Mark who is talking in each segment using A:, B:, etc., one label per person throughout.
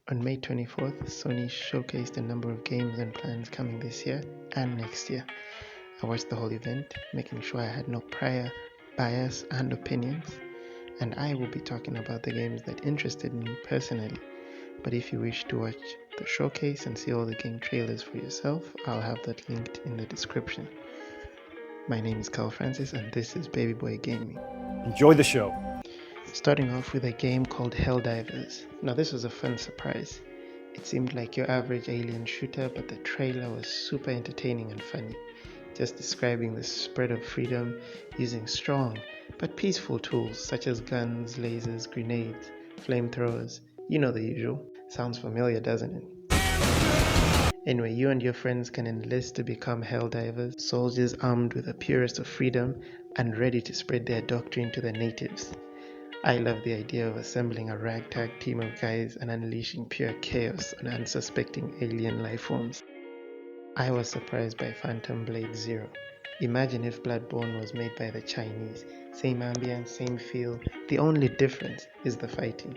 A: On May 24th, Sony showcased a number of games and plans coming this year and next year. I watched the whole event, making sure I had no prior bias and opinions, and I will be talking about the games that interested me personally. But if you wish to watch the showcase and see all the game trailers for yourself, I'll have that linked in the description. My name is Carl Francis and this is Baby Boy Gaming.
B: Enjoy the show.
A: Starting off with a game called Helldivers. Now this was a fun surprise. It seemed like your average alien shooter, but the trailer was super entertaining and funny, just describing the spread of freedom using strong but peaceful tools such as guns, lasers, grenades, flamethrowers. You know the usual. Sounds familiar, doesn't it? Anyway, you and your friends can enlist to become Helldivers, soldiers armed with the purest of freedom and ready to spread their doctrine to the natives. I love the idea of assembling a ragtag team of guys and unleashing pure chaos on unsuspecting alien lifeforms. I was surprised by Phantom Blade Zero. Imagine if Bloodborne was made by the Chinese. Same ambience, same feel. The only difference is the fighting.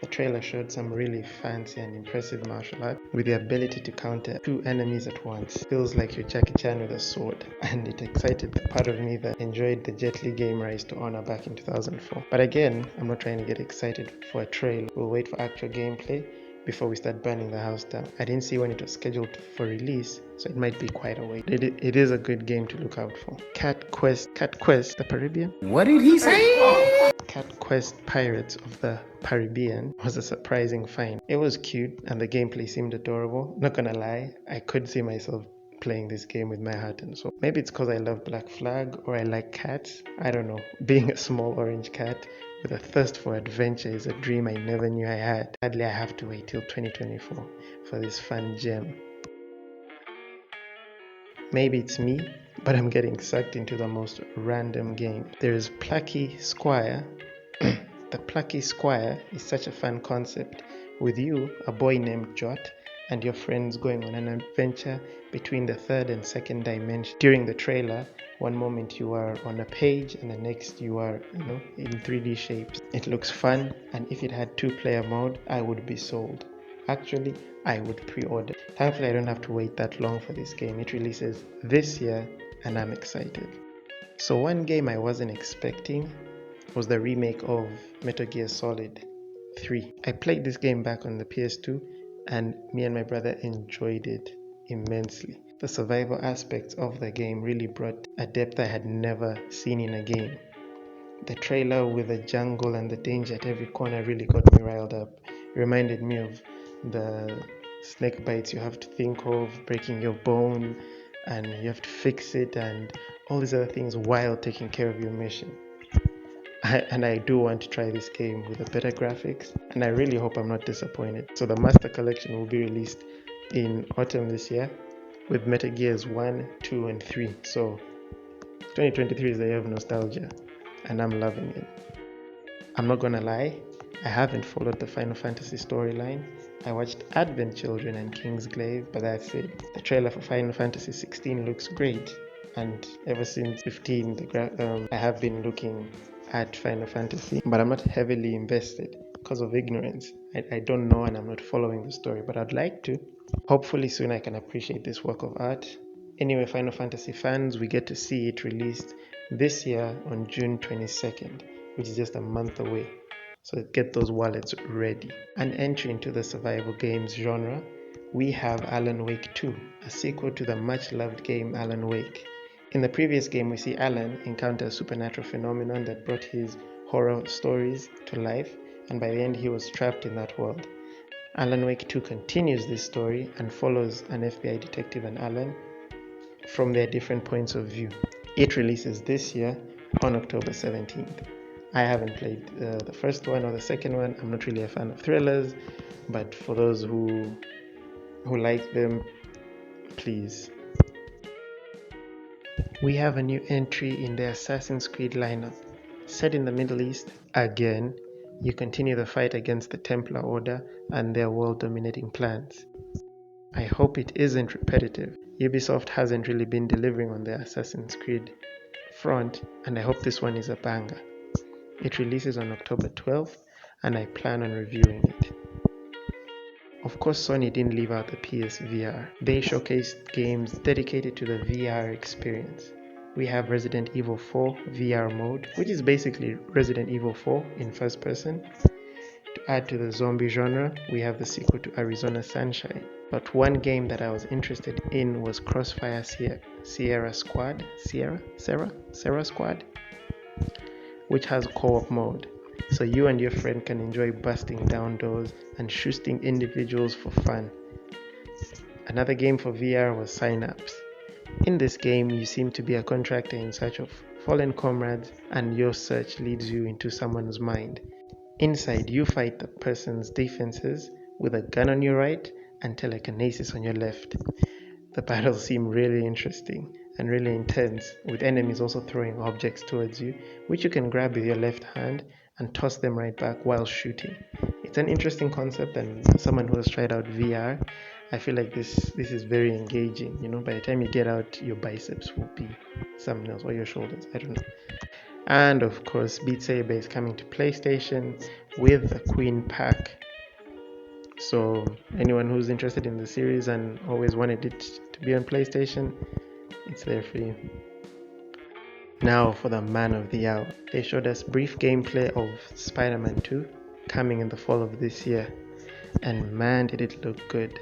A: The trailer showed some really fancy and impressive martial art with the ability to counter 2 enemies at once. Feels like you're Jackie Chan with a sword, and it excited the part of me that enjoyed the Jet Li game Rise to Honor back in 2004. But again, I'm not trying to get excited for a trailer. We'll wait for actual gameplay before we start burning the house down. I didn't see when it was scheduled for release, so it might be quite a wait. It is a good game to look out for. Cat Quest, the Caribbean?
B: What did he say?
A: Cat Quest Pirates of the Caribbean was a surprising find. It was cute and the gameplay seemed adorable. Not gonna lie, I could see myself playing this game with my heart and soul. Maybe it's because I love Black Flag or I like cats. I don't know. Being a small orange cat with a thirst for adventure is a dream I never knew I had. Sadly, I have to wait till 2024 for this fun gem. Maybe it's me, but I'm getting sucked into the most random game. There is Plucky Squire. The Plucky Squire is such a fun concept, with you, a boy named Jot, and your friends going on an adventure between the third and second dimension. During the trailer, one moment you are on a page and the next you are, in 3D shapes. It looks fun, and if it had 2-player mode, I would be sold. Actually, I would pre-order. Thankfully, I don't have to wait that long for this game. It releases this year, and I'm excited. So one game I wasn't expecting was the remake of Metal Gear Solid 3. I played this game back on the PS2, and me and my brother enjoyed it immensely. The survival aspects of the game really brought a depth I had never seen in a game. The trailer with the jungle and the danger at every corner really got me riled up. It reminded me of the snake bites you have to think of, breaking your bone, and you have to fix it, and all these other things while taking care of your mission. I do want to try this game with the better graphics, and I really hope I'm not disappointed. So the Master Collection will be released in autumn this year with Metal Gears 1, 2, and 3. So 2023 is the year of nostalgia, and I'm loving it. I'm not gonna lie, I haven't followed the Final Fantasy storyline. I watched Advent Children and Kingsglaive, but that's it. The trailer for Final Fantasy 16 looks great, and ever since 15, I have been looking at Final Fantasy, but I'm not heavily invested because of ignorance. I don't know and I'm not following the story, but I'd like to. Hopefully soon I can appreciate this work of art. Anyway, Final Fantasy fans, we get to see it released this year on June 22nd, which is just a month away. So get those wallets ready. An entry into the survival games genre, we have Alan Wake 2, a sequel to the much-loved game Alan Wake. In the previous game, we see Alan encounter a supernatural phenomenon that brought his horror stories to life, and by the end he was trapped in that world. Alan Wake 2 continues this story and follows an FBI detective and Alan from their different points of view. It releases this year on October 17th. I haven't played the first one or the second one. I'm not really a fan of thrillers, but for those who like them, please. We have a new entry in the Assassin's Creed lineup. Set in the Middle East, again, you continue the fight against the Templar Order and their world-dominating plans. I hope it isn't repetitive. Ubisoft hasn't really been delivering on the Assassin's Creed front, and I hope this one is a banger. It releases on October 12th, and I plan on reviewing it. Of course, Sony didn't leave out the PSVR. They showcased games dedicated to the VR experience. We have Resident Evil 4 VR mode, which is basically Resident Evil 4 in first person. To add to the zombie genre, we have the sequel to Arizona Sunshine. But one game that I was interested in was Crossfire Sierra Squad, Sierra Squad, which has co-op mode. So you and your friend can enjoy busting down doors and shooting individuals for fun. Another game for VR was Synapse. In this game, you seem to be a contractor in search of fallen comrades, and your search leads you into someone's mind. Inside, you fight the person's defenses with a gun on your right and telekinesis on your left. The battles seem really interesting and really intense, with enemies also throwing objects towards you, which you can grab with your left hand and toss them right back while shooting. It's an interesting concept, and as someone who has tried out VR, I feel like this is very engaging. By the time you get out, your biceps will be something else, or your shoulders, I don't know. And of course, Beat Saber is coming to PlayStation with the Queen pack. So anyone who's interested in the series and always wanted it to be on PlayStation, it's there for you. Now for the man of the hour. They showed us brief gameplay of Spider-Man 2 coming in the fall of this year, and man did it look good.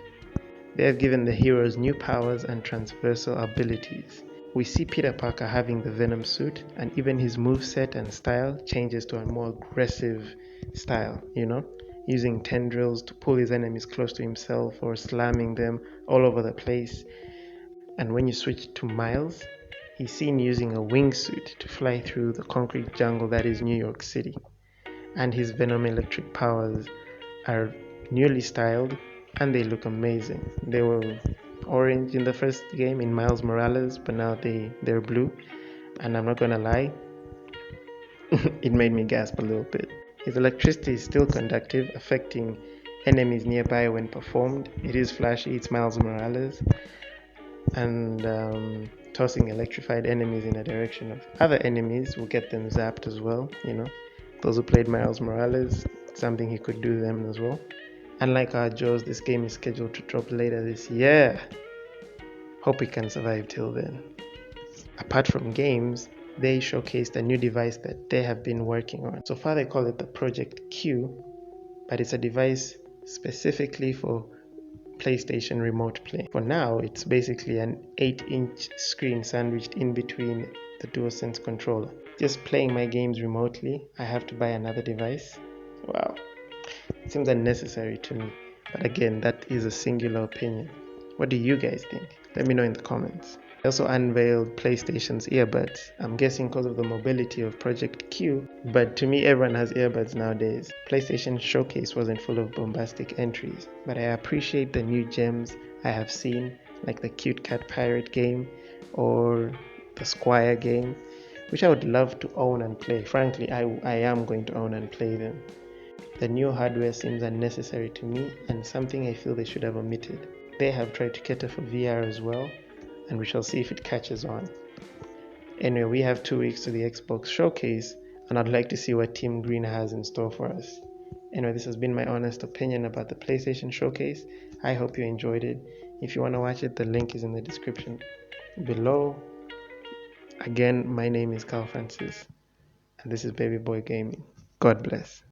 A: They have given the heroes new powers and transversal abilities. We see Peter Parker having the Venom suit, and even his moveset and style changes to a more aggressive style, using tendrils to pull his enemies close to himself or slamming them all over the place. And when you switch to Miles, he's seen using a wingsuit to fly through the concrete jungle that is New York City. And his Venom electric powers are newly styled and they look amazing. They were orange in the first game in Miles Morales, but now they're blue. And I'm not gonna lie, it made me gasp a little bit. His electricity is still conductive, affecting enemies nearby when performed. It is flashy, it's Miles Morales. And tossing electrified enemies in the direction of other enemies will get them zapped as well. Those who played Miles Morales, something he could do them as well. Unlike our Jaws, this game is scheduled to drop later this year. Hope we can survive till then. Apart from games, they showcased a new device that they have been working on. So far they call it the Project Q, but it's a device specifically for PlayStation Remote Play. For now, it's basically an 8-inch screen sandwiched in between the DualSense controller. Just playing my games remotely, I have to buy another device. Wow, it seems unnecessary to me. But again, that is a singular opinion. What do you guys think? Let me know in the comments. They also unveiled PlayStation's earbuds. I'm guessing because of the mobility of Project Q, but to me everyone has earbuds nowadays. PlayStation Showcase wasn't full of bombastic entries, but I appreciate the new gems I have seen, like the Cute Cat Pirate game or the Squire game, which I would love to own and play. Frankly, I am going to own and play them. The new hardware seems unnecessary to me and something I feel they should have omitted. They have tried to cater for VR as well, and we shall see if it catches on. Anyway, we have 2 weeks to the Xbox Showcase, and I'd like to see what Team Green has in store for us. Anyway, this has been my honest opinion about the PlayStation Showcase. I hope you enjoyed it. If you want to watch it, the link is in the description below. Again, my name is Carl Francis, and this is Baby Boy Gaming. God bless.